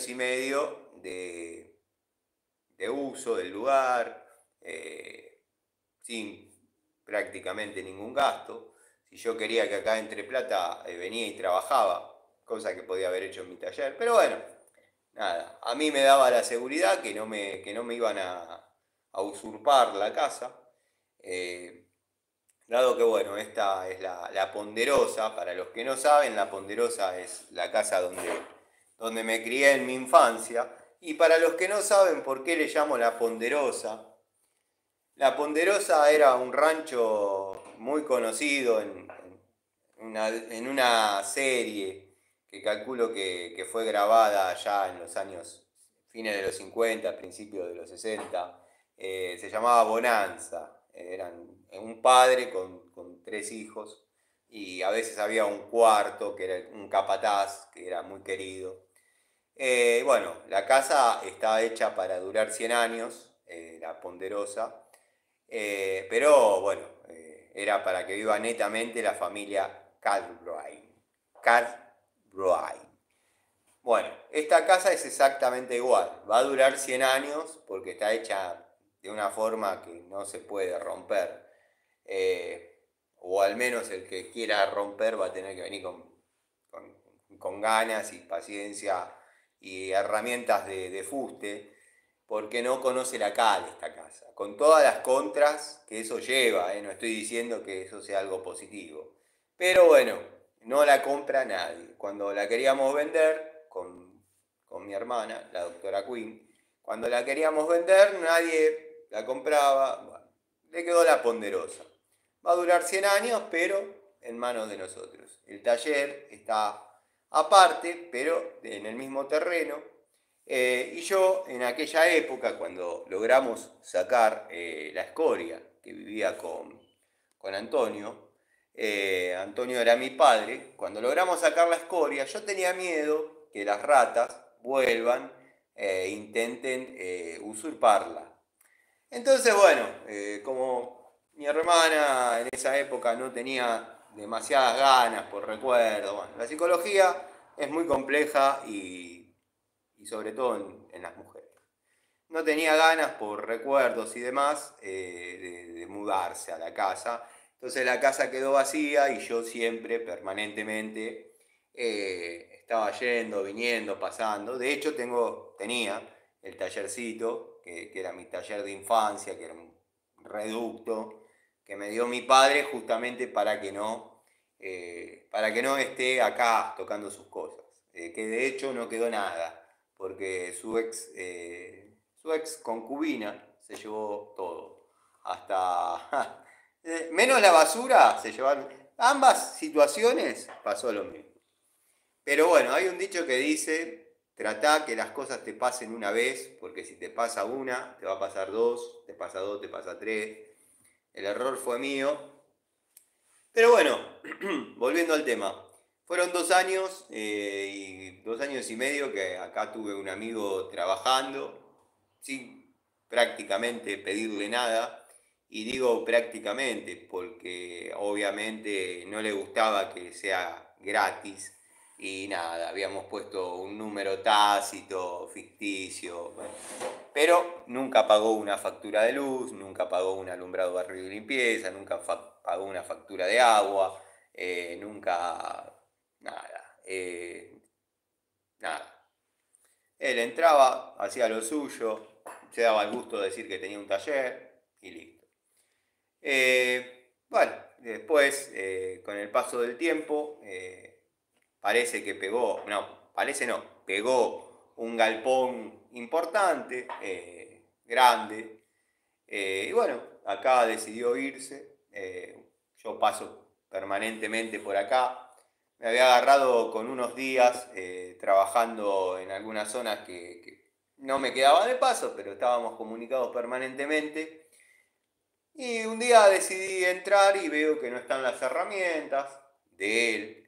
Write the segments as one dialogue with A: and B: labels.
A: años y medio de uso del lugar, sin prácticamente ningún gasto. Si yo quería que acá entre plata, venía y trabajaba, cosa que podía haber hecho en mi taller. Pero bueno, nada, a mí me daba la seguridad que no me iban a usurpar la casa. Eh, Dado que, bueno, esta es la Ponderosa, para los que no saben, la Ponderosa es la casa donde me crié en mi infancia. Y para los que no saben por qué le llamo la Ponderosa era un rancho muy conocido en una serie que calculo que fue grabada ya en los años fines de los 50, principios de los 60. Se llamaba Bonanza. Eran un padre con tres hijos y a veces había un cuarto que era un capataz que era muy querido. Bueno, la casa está hecha para durar 100 años, la Ponderosa, pero bueno, era para que viva netamente la familia Cartwright. Cartwright. Bueno, esta casa es exactamente igual, va a durar 100 años porque está hecha de una forma que no se puede romper, o al menos el que quiera romper va a tener que venir con ganas y paciencia y herramientas de fuste, porque no conoce la cal esta casa, con todas las contras que eso lleva, no estoy diciendo que eso sea algo positivo, pero bueno, no la compra nadie. Cuando la queríamos vender con mi hermana, la doctora Quinn, cuando la queríamos vender nadie la compraba, bueno, le quedó la Ponderosa. Va a durar 100 años, pero en manos de nosotros. El taller está aparte, pero en el mismo terreno. Y yo en aquella época, cuando logramos sacar la escoria, que vivía con Antonio, Antonio era mi padre, cuando logramos sacar la escoria, yo tenía miedo que las ratas vuelvan e intenten usurparla. Entonces, bueno, como mi hermana en esa época no tenía demasiadas ganas por recuerdo, bueno, la psicología es muy compleja y sobre todo en las mujeres. No tenía ganas por recuerdos y demás de mudarse a la casa. Entonces la casa quedó vacía y yo siempre, permanentemente, estaba yendo, viniendo, pasando. De hecho, tenía el tallercito, que era mi taller de infancia, que era un reducto, que me dio mi padre justamente para que no esté acá tocando sus cosas. Que de hecho no quedó nada porque su ex concubina se llevó todo. Hasta menos la basura se llevaron. Ambas situaciones pasó lo mismo. Pero bueno, hay un dicho que dice, tratá que las cosas te pasen una vez, porque si te pasa una, te va a pasar dos, te pasa dos, te pasa tres. El error fue mío. Pero bueno, volviendo al tema. Fueron 2 años y 2 años y medio que acá tuve un amigo trabajando, sin prácticamente pedirle nada. Y digo prácticamente porque obviamente no le gustaba que sea gratis. Y nada, habíamos puesto un número tácito, ficticio, bueno, pero nunca pagó una factura de luz, nunca pagó un alumbrado, barrio y limpieza, nunca pagó una factura de agua, nunca, nada, nada. Él entraba, hacía lo suyo, se daba el gusto de decir que tenía un taller y listo. Bueno, después, con el paso del tiempo, parece que pegó, no, parece no, pegó un galpón importante, grande, y bueno, acá decidió irse, yo paso permanentemente por acá, me había agarrado con unos días trabajando en algunas zonas que no me quedaba de paso, pero estábamos comunicados permanentemente. Y un día decidí entrar y veo que no están las herramientas de él,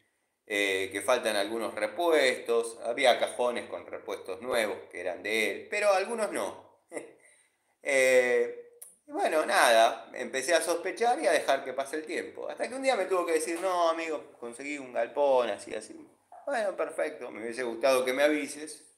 A: que faltan algunos repuestos. Había cajones con repuestos nuevos que eran de él, pero algunos no. Y bueno, nada, empecé a sospechar y a dejar que pase el tiempo. Hasta que un día me tuvo que decir, no, amigo, conseguí un galpón, así, así. Bueno, perfecto, me hubiese gustado que me avises.